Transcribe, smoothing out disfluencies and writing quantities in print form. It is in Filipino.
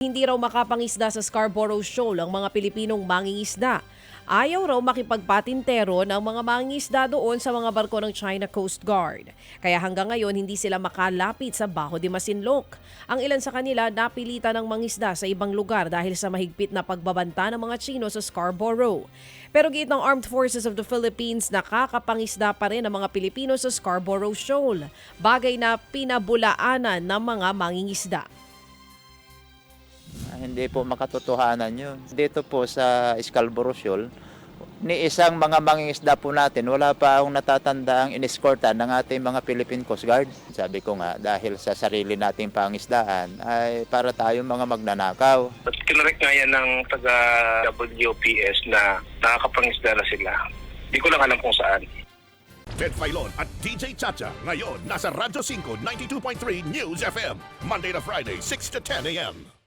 Hindi raw makapangisda sa Scarborough Shoal ang mga Pilipinong mangingisda. Ayaw raw makipagpatintero ng mga mangingisda doon sa mga barko ng China Coast Guard. Kaya hanggang ngayon hindi sila makalapit sa Bajo de Masinloc. Ang ilan sa kanila napilitan ng mangisda sa ibang lugar dahil sa mahigpit na pagbabanta ng mga Chino sa Scarborough. Pero giit ng Armed Forces of the Philippines, nakakapangisda pa rin ang mga Pilipino sa Scarborough Shoal, bagay na pinabulaanan ng mga mangingisda. Hindi po makatotohanan yun. Dito po sa Scarborough Shoal, ni isang mga mangingisda po natin, wala pa akong natatanda ang inescortan ng ating mga Philippine Coast Guard. Sabi ko nga, dahil sa sarili nating pangisdaan, ay para tayong mga magnanakaw. At kinarek nga yan ng taga-WPS na nakakapangisda na sila. Hindi ko lang alam kung saan. Ted Filon at DJ Chacha ngayon nasa Radyo 5 92.3 News FM Monday to Friday 6 to 10 a.m.